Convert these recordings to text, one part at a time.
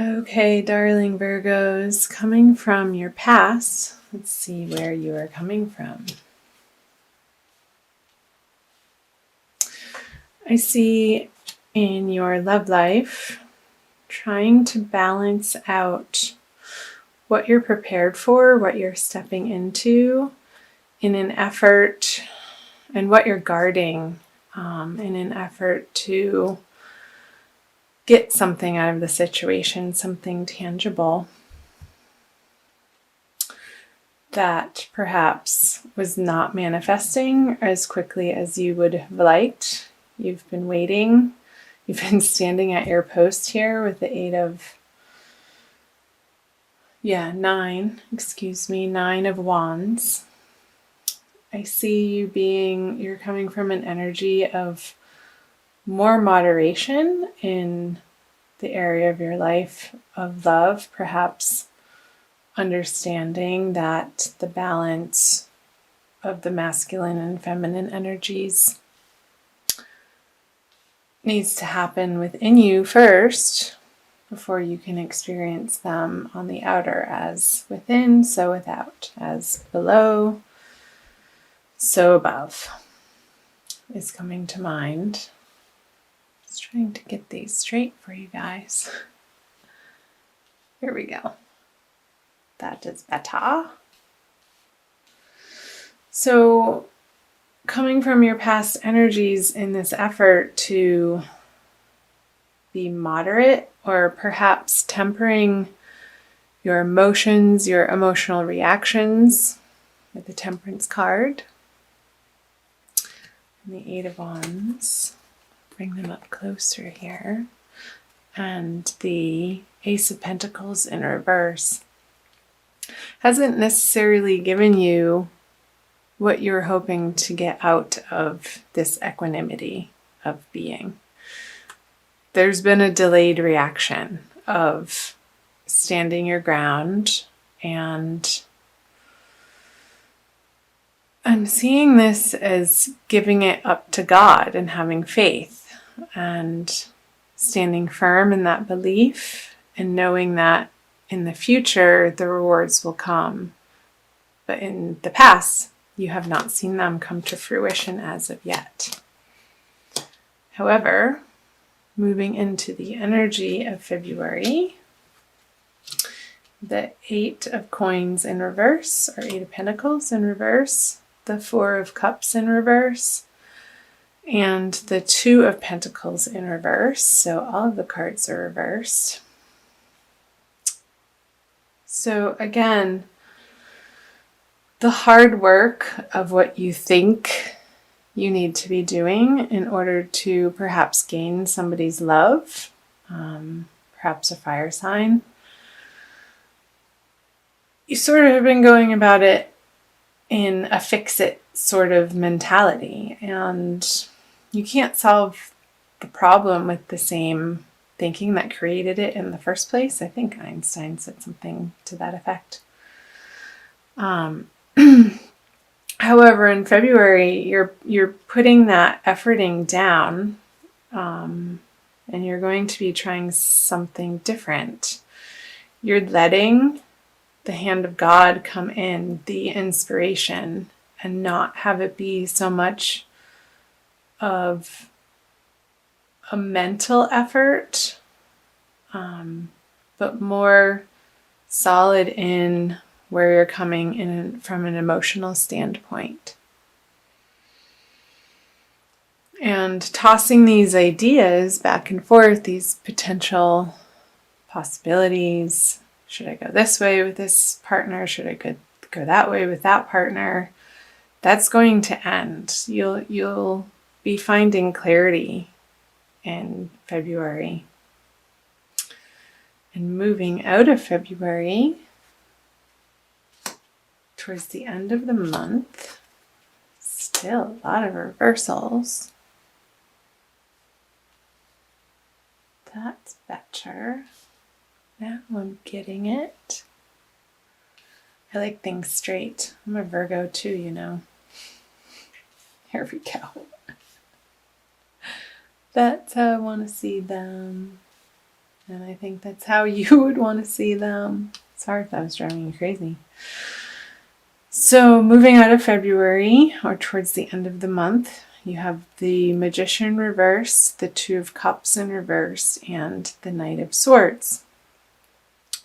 Okay, darling Virgos, coming from your past, let's see where you are coming from. I see in your love life trying to balance out what you're prepared for, what you're stepping into in an effort, and what you're guarding in an effort to get something out of the situation, something tangible that perhaps was not manifesting as quickly as you would have liked. You've been waiting. You've been standing at your post here with the nine of wands. I see you're coming from an energy of more moderation in the area of your life of love, perhaps understanding that the balance of the masculine and feminine energies needs to happen within you first before you can experience them on the outer. As within, so without. As below, so above is coming to mind. Just trying to get these straight for you guys. Here we go. That is better. So, coming from your past energies in this effort to be moderate, or perhaps tempering your emotions, your emotional reactions with the Temperance card. And the Eight of Wands. Bring them up closer here. And the Ace of Pentacles in reverse hasn't necessarily given you what you're hoping to get out of this equanimity of being. There's been a delayed reaction of standing your ground, and I'm seeing this as giving it up to God and having faith and standing firm in that belief and knowing that in the future the rewards will come. But in the past, you have not seen them come to fruition as of yet. However, moving into the energy of February, the Eight of Coins in reverse, or Eight of Pentacles in reverse, the Four of Cups in reverse, and the Two of Pentacles in reverse. So all of the cards are reversed. So again, the hard work of what you think you need to be doing in order to perhaps gain somebody's love, perhaps a fire sign. You sort of have been going about it in a fix-it sort of mentality, and you can't solve the problem with the same thinking that created it in the first place. I think Einstein said something to that effect. However, in February, you're putting that efforting down, and you're going to be trying something different. You're letting the hand of God come in, the inspiration, and not have it be so much of a mental effort, but more solid in where you're coming in from an emotional standpoint. And tossing these ideas back and forth, these potential possibilities. Should I go this way with this partner? Should I go that way with that partner? That's going to end. You'll be finding clarity in February. And moving out of February, towards the end of the month, still a lot of reversals. That's better. Now I'm getting it. I like things straight. I'm a Virgo too, you know. Here we go. That's how I want to see them. And I think that's how you would want to see them. Sorry if that was driving you crazy. So moving out of February, or towards the end of the month, you have the Magician reverse, the Two of Cups in reverse, and the Knight of Swords.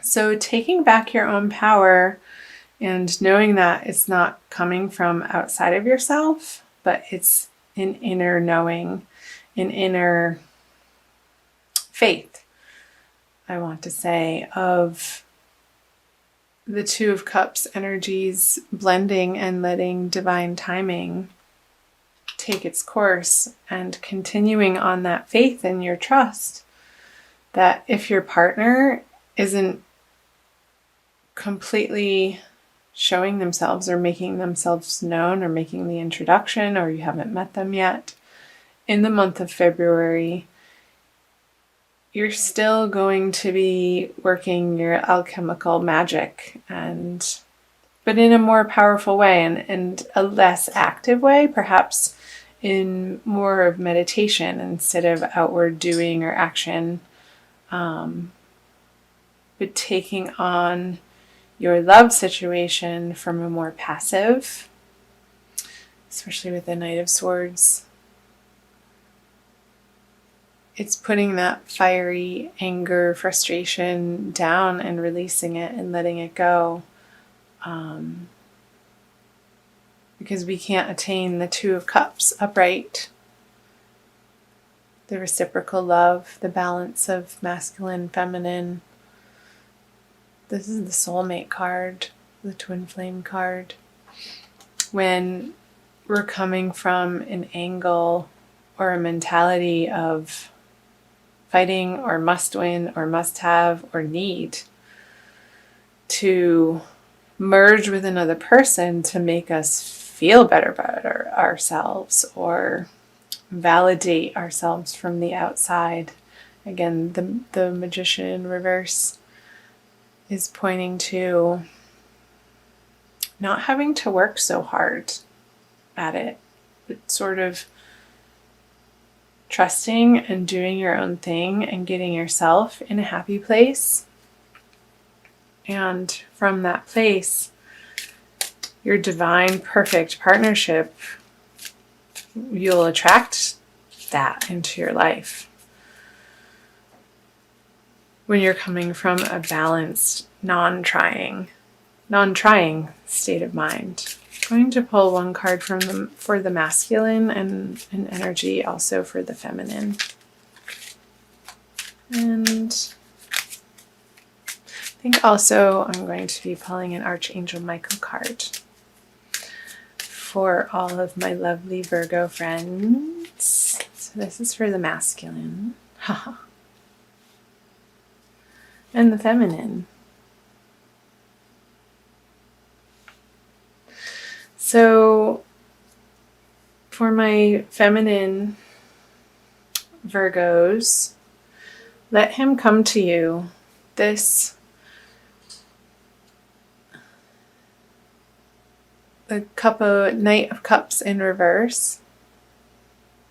So taking back your own power and knowing that it's not coming from outside of yourself, but it's an inner knowing, an inner faith, I want to say, of the Two of Cups energies blending and letting divine timing take its course, and continuing on that faith and your trust that if your partner isn't completely showing themselves or making themselves known or making the introduction, or you haven't met them yet, in the month of February, you're still going to be working your alchemical magic, but in a more powerful way and a less active way, perhaps in more of meditation instead of outward doing or action, but taking on your love situation from a more passive, especially with the Knight of Swords. It's putting that fiery anger, frustration down and releasing it and letting it go. Because we can't attain the Two of Cups upright. The reciprocal love, the balance of masculine, feminine. This is the soulmate card, the twin flame card. When we're coming from an angle or a mentality of fighting or must win or must have or need to merge with another person to make us feel better about ourselves or validate ourselves from the outside. Again, the Magician reverse is pointing to not having to work so hard at it, but sort of trusting and doing your own thing and getting yourself in a happy place. And from that place, your divine, perfect partnership, you'll attract that into your life. When you're coming from a balanced, non-trying state of mind. I'm going to pull one card for the masculine and an energy also for the feminine. And I think also I'm going to be pulling an Archangel Michael card for all of my lovely Virgo friends. So this is for the masculine. And the feminine. So for my feminine Virgos, let him come to you. The Knight of Cups in reverse.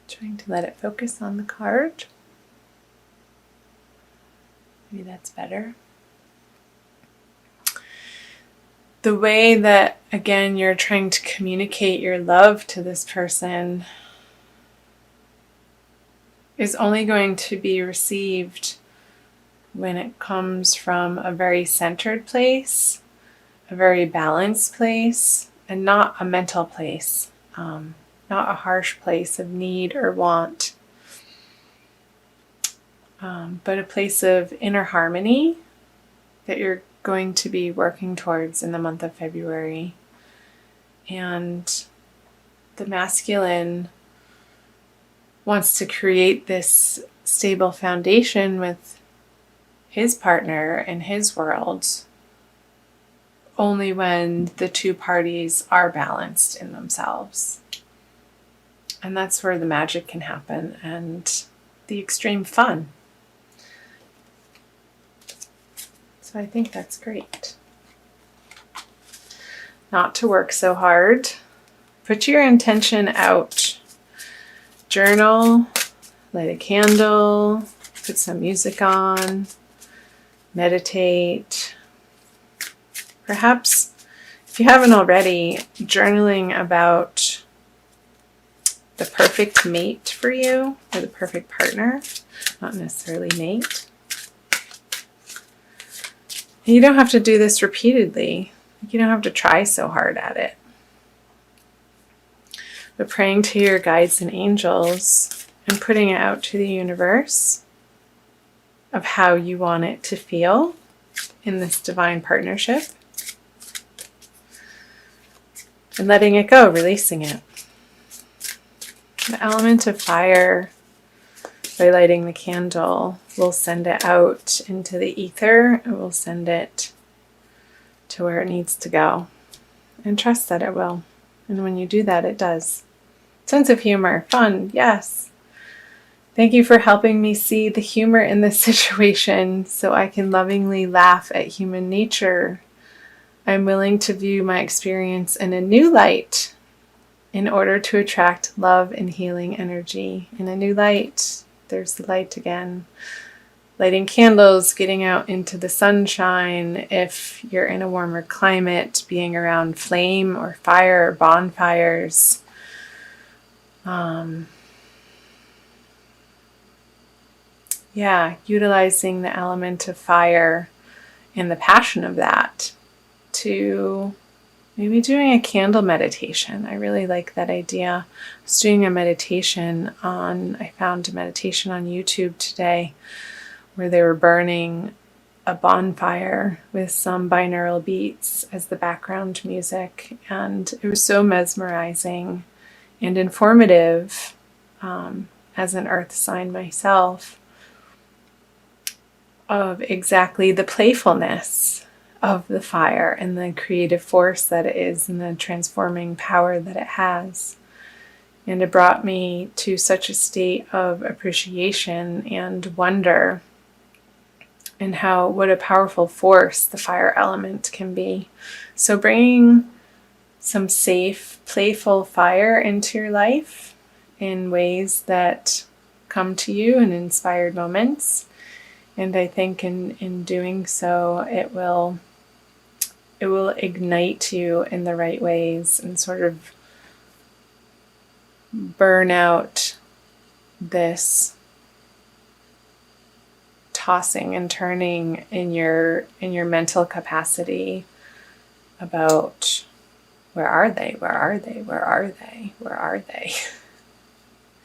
Trying to let it focus on the card. Maybe that's better. The way that, again, you're trying to communicate your love to this person is only going to be received when it comes from a very centered place, a very balanced place, and not a mental place, not a harsh place of need or want, but a place of inner harmony that you're going to be working towards in the month of February. And the masculine wants to create this stable foundation with his partner and his world only when the two parties are balanced in themselves. And that's where the magic can happen and the extreme fun. So I think that's great. Not to work so hard. Put your intention out. Journal, light a candle, put some music on, meditate. Perhaps, if you haven't already, journaling about the perfect mate for you, or the perfect partner, not necessarily mate. And you don't have to do this repeatedly. You don't have to try so hard at it. But praying to your guides and angels and putting it out to the universe of how you want it to feel in this divine partnership. And letting it go, releasing it. The element of fire, by lighting the candle, will send it out into the ether. It will send it to where it needs to go. And trust that it will. And when you do that, it does. Sense of humor, fun, yes. Thank you for helping me see the humor in this situation so I can lovingly laugh at human nature. I'm willing to view my experience in a new light in order to attract love and healing energy. In a new light, there's the light again. Lighting candles, getting out into the sunshine. If you're in a warmer climate, being around flame or fire or bonfires. Utilizing the element of fire and the passion of that to maybe doing a candle meditation. I really like that idea. I was doing a meditation I found a meditation on YouTube today where they were burning a bonfire with some binaural beats as the background music. And it was so mesmerizing and informative as an earth sign myself of exactly the playfulness of the fire and the creative force that it is and the transforming power that it has. And it brought me to such a state of appreciation and wonder and what a powerful force the fire element can be. So bringing some safe, playful fire into your life in ways that come to you in inspired moments. And I think in doing so, it will ignite you in the right ways and sort of burn out this tossing and turning in your mental capacity about where are they? Where are they? Where are they? Where are they?